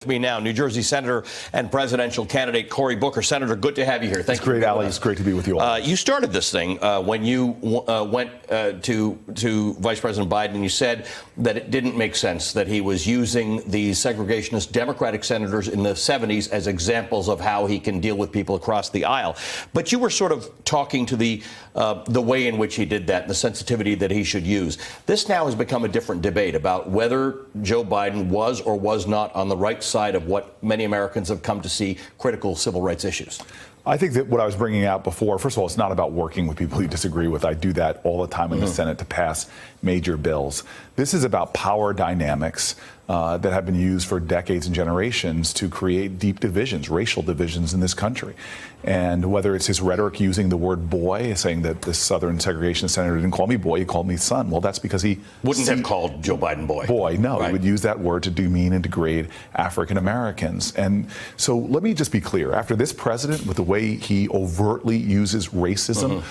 With me now, New Jersey Senator and presidential candidate Cory Booker. Senator, good to have you here. Thank you. It's great, Ali. It's great to be with you all. You started this thing when you went to Vice President Biden. You said that it didn't make sense that he was using the segregationist Democratic senators in the 70s as examples of how he can deal with people across the aisle. But you were sort of talking to the way in which he did that and the sensitivity that he should use. This now has become a different debate about whether Joe Biden was or was not on the right side of what many Americans have come to see critical civil rights issues. I think that what I was bringing out before, first of all, it's not about working with people you disagree with. I do that all the time in the Senate to pass major bills. This is about power dynamics that have been used for decades and generations to create deep divisions, racial divisions in this country. And whether it's his rhetoric using the word boy, saying that the Southern segregation senator didn't call me boy, he called me son. Well, that's because he wouldn't have called Joe Biden boy. Boy, no. Right. He would use that word to demean and degrade African Americans. And so let me just be clear. After this president, with the way he overtly uses racism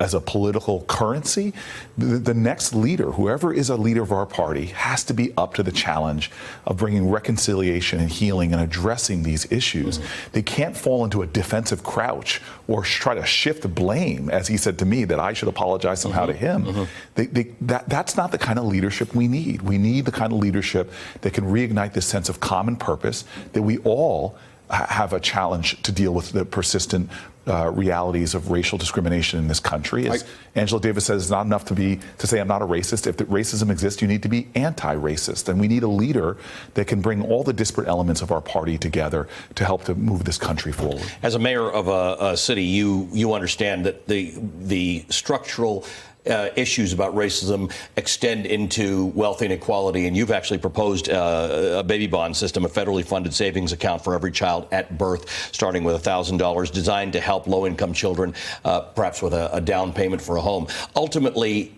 as a political currency, the next leader, whoever is a leader of our party, has to be up to the challenge of bringing reconciliation and healing and addressing these issues. They can't fall into a defensive crouch or try to shift the blame, as he said to me, that I should apologize somehow to him. That's not the kind of leadership we need. We need the kind of leadership that can reignite this sense of common purpose, that we all have a challenge to deal with the persistent realities of racial discrimination in this country. As Angela Davis says, it's not enough to say I'm not a racist. If racism exists, you need to be anti-racist. And we need a leader that can bring all the disparate elements of our party together to help to move this country forward. As a mayor of a city, you understand that the structural issues about racism extend into wealth inequality, and you've actually proposed a baby bond system, a federally funded savings account for every child at birth, starting with $1,000, designed to help low-income children, perhaps with a down payment for a home. Ultimately,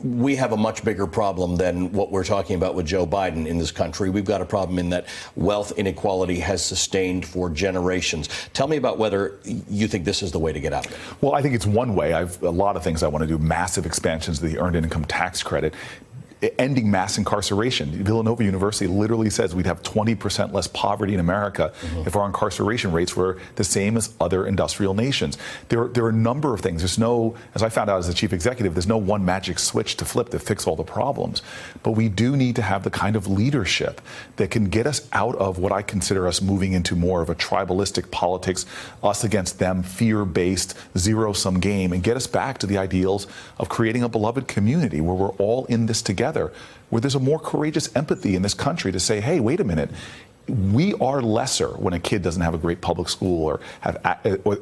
we have a much bigger problem than what we're talking about with Joe Biden in this country. We've got a problem in that wealth inequality has sustained for generations. Tell me about whether you think this is the way to get out of it. Well, I think it's one way. I've a lot of things I want to do, massive expansions of the earned income tax credit, ending mass incarceration. Villanova University literally says we'd have 20% less poverty in America if our incarceration rates were the same as other industrial nations. There are a number of things. There's no, as I found out as the chief executive, there's no one magic switch to flip to fix all the problems. But we do need to have the kind of leadership that can get us out of what I consider us moving into more of a tribalistic politics, us against them, fear-based, zero-sum game, and get us back to the ideals of creating a beloved community where we're all in this together, where there's a more courageous empathy in this country to say, hey, wait a minute, we are lesser when a kid doesn't have a great public school or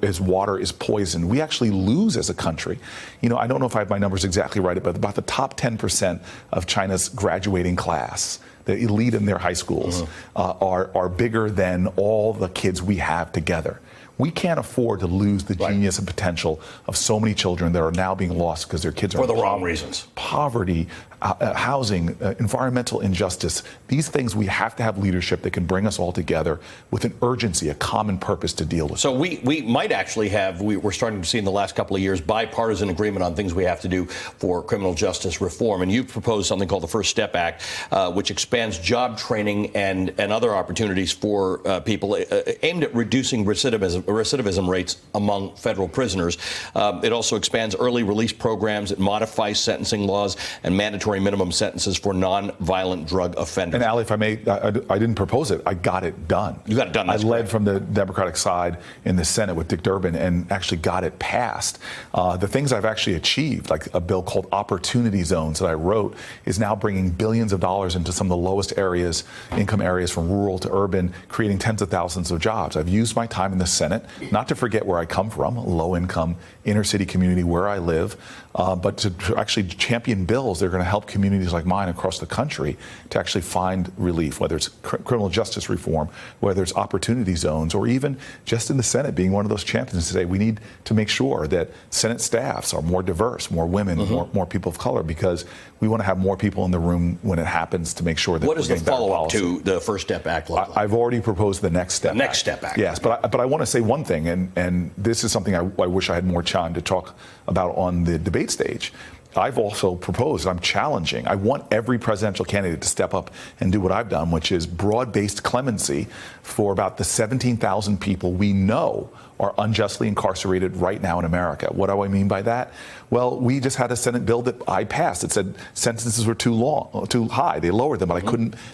his water is poisoned. We actually lose as a country. You know, I don't know if I have my numbers exactly right, but about the top 10% of China's graduating class, the elite in their high schools, are bigger than all the kids we have together. We can't afford to lose the genius and potential of so many children that are now being lost because their kids are for the wrong reasons. Poverty, housing, environmental injustice. These things, we have to have leadership that can bring us all together with an urgency, a common purpose to deal with. So we might actually have, we're starting to see in the last couple of years, bipartisan agreement on things we have to do for criminal justice reform. And you've proposed something called the First Step Act, which expands job training and other opportunities for people aimed at reducing recidivism rates among federal prisoners. It also expands early release programs. It modifies sentencing laws and mandatory minimum sentences for non-violent drug offenders. And Ali, if I may, I didn't propose it. I got it done. You got it done. I led from the Democratic side in the Senate with Dick Durbin and actually got it passed. The things I've actually achieved, like a bill called Opportunity Zones that I wrote, is now bringing billions of dollars into some of the lowest areas, income areas from rural to urban, creating tens of thousands of jobs. I've used my time in the Senate, not to forget where I come from, a low-income inner city community where I live, but to actually champion bills that are going to help communities like mine across the country to actually find relief, whether it's criminal justice reform, whether it's opportunity zones, or even just in the Senate being one of those champions today. We need to make sure that Senate staffs are more diverse, more women, more people of color, because we want to have more people in the room when it happens to make sure that what is the follow-up to the First Step Act look like? I've already proposed the Next Step Act. Next Step Act. Yes, but I want to say one thing, and this is something I wish I had more time to talk about on the debate stage. I've also proposed, I'm challenging, I want every presidential candidate to step up and do what I've done, which is broad-based clemency for about the 17,000 people we know are unjustly incarcerated right now in America. What do I mean by that? Well, we just had a Senate bill that I passed. It said sentences were too high. They lowered them, but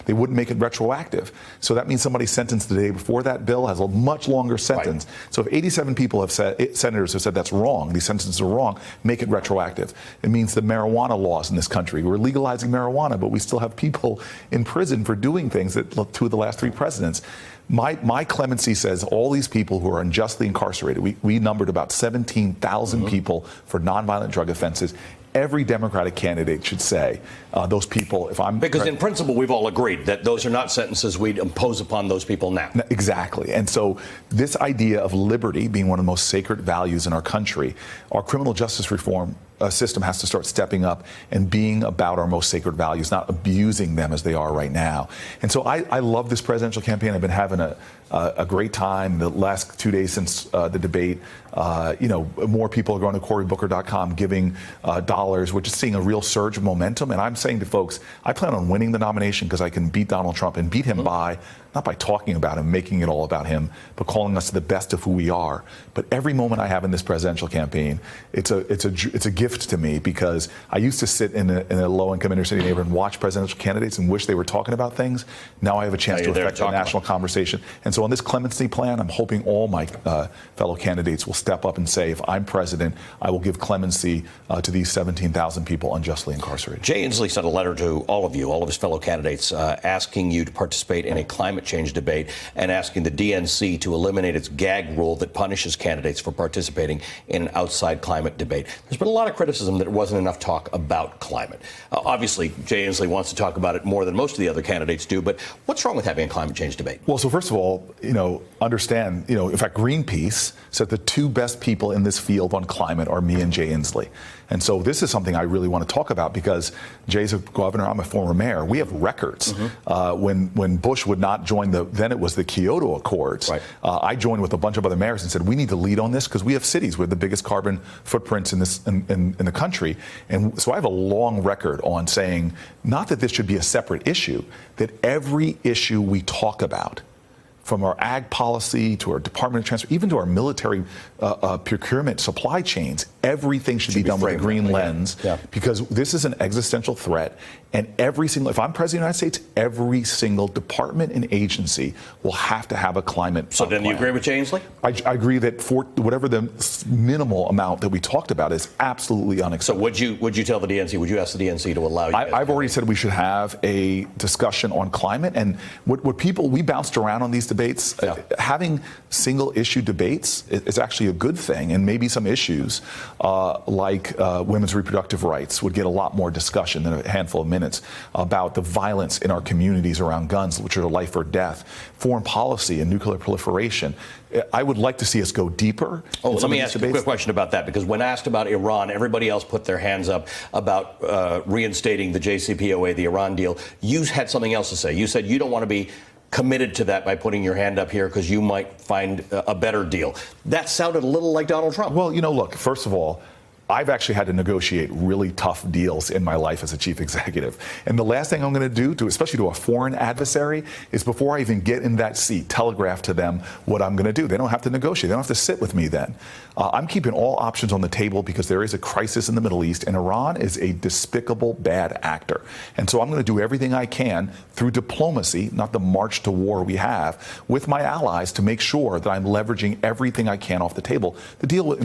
they wouldn't make it retroactive. So that means somebody sentenced the day before that bill has a much longer sentence. Right. So if 87 people have said, senators have said that's wrong, these sentences are wrong, make it retroactive. It means the marijuana laws in this country. We're legalizing marijuana, but we still have people in prison for doing things that two of the last 3 presidents. My clemency says all these people who are unjustly incarcerated, we numbered about 17,000 people for nonviolent drug offenses. Every Democratic candidate should say those people, if I'm... Because in principle, we've all agreed that those are not sentences we'd impose upon those people now. Exactly. And so this idea of liberty being one of the most sacred values in our country, our criminal justice reform system has to start stepping up and being about our most sacred values, not abusing them as they are right now. And so I love this presidential campaign. I've been having a great time the last 2 days since the debate. More people are going to CoryBooker.com giving dollars. We're just seeing a real surge of momentum. And I'm saying to folks, I plan on winning the nomination because I can beat Donald Trump and beat him not by talking about him, making it all about him, but calling us the best of who we are. But every moment I have in this presidential campaign, it's a gift to me, because I used to sit in a low-income inner-city neighborhood and watch presidential candidates and wish they were talking about things. Now I have a chance to affect a national conversation. And so on this clemency plan, I'm hoping all my fellow candidates will step up and say, if I'm president, I will give clemency to these 17,000 people unjustly incarcerated. Jay Inslee sent a letter to all of you, all of his fellow candidates, asking you to participate in a climate change debate and asking the DNC to eliminate its gag rule that punishes candidates for participating in an outside climate debate. There's been a lot of criticism that there wasn't enough talk about climate. Obviously, Jay Inslee wants to talk about it more than most of the other candidates do, but what's wrong with having a climate change debate? Well, so first of all, understand, in fact, Greenpeace said the 2 best people in this field on climate are me and Jay Inslee. And so this is something I really want to talk about, because Jay's a governor, I'm a former mayor. We have records. When Bush would not join then it was the Kyoto Accords. Right. I joined with a bunch of other mayors and said, we need to lead on this, because we have cities with the biggest carbon footprints in the country. And so I have a long record on saying, not that this should be a separate issue, that every issue we talk about, from our ag policy to our Department of Transport, even to our military procurement supply chains, everything should be done with a green lens, because this is an existential threat. And if I'm president of the United States, every single department and agency will have to have a climate So then plan. You agree with Jay Inslee? I agree that for whatever the minimal amount that we talked about is absolutely unacceptable. So would you tell the DNC, would you ask the DNC to allow you? I've already said we should have a discussion on climate. And we bounced around on these debates. Having single issue debates is actually a good thing. And maybe some issues like women's reproductive rights would get a lot more discussion than a handful of minutes about the violence in our communities around guns, which are life or death, foreign policy and nuclear proliferation. I would like to see us go deeper. Let me ask you a quick question about that, because when asked about Iran, everybody else put their hands up about reinstating the JCPOA, the Iran deal. You had something else to say. You said you don't want to be committed to that by putting your hand up here because you might find a better deal. That sounded a little like Donald Trump. Well, look, first of all, I've actually had to negotiate really tough deals in my life as a chief executive. And the last thing I'm going to do, especially to a foreign adversary, is before I even get in that seat, telegraph to them what I'm going to do. They don't have to negotiate. They don't have to sit with me then. I'm keeping all options on the table because there is a crisis in the Middle East, and Iran is a despicable, bad actor. And so I'm going to do everything I can through diplomacy, not the march to war we have, with my allies to make sure that I'm leveraging everything I can off the table. The deal,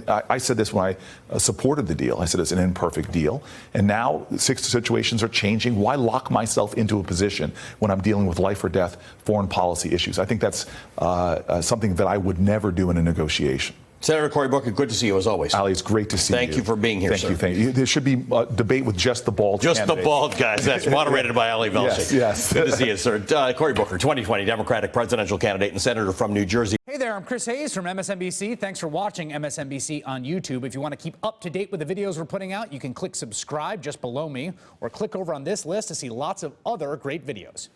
I said this when I supported the deal. I said it's an imperfect deal. And now situations are changing. Why lock myself into a position when I'm dealing with life or death foreign policy issues? I think that's something that I would never do in a negotiation. Senator Cory Booker, good to see you as always. Ali, it's great to see you. Thank you for being here, sir. Thank you. There should be a debate with just the bald Just candidates. the bald guys. That's moderated by Ali Velshi. Yes. Good to see you, sir. Cory Booker, 2020 Democratic presidential candidate and senator from New Jersey. Hey there, I'm Chris Hayes from MSNBC. Thanks for watching MSNBC on YouTube. If you want to keep up to date with the videos we're putting out, you can click subscribe just below me or click over on this list to see lots of other great videos.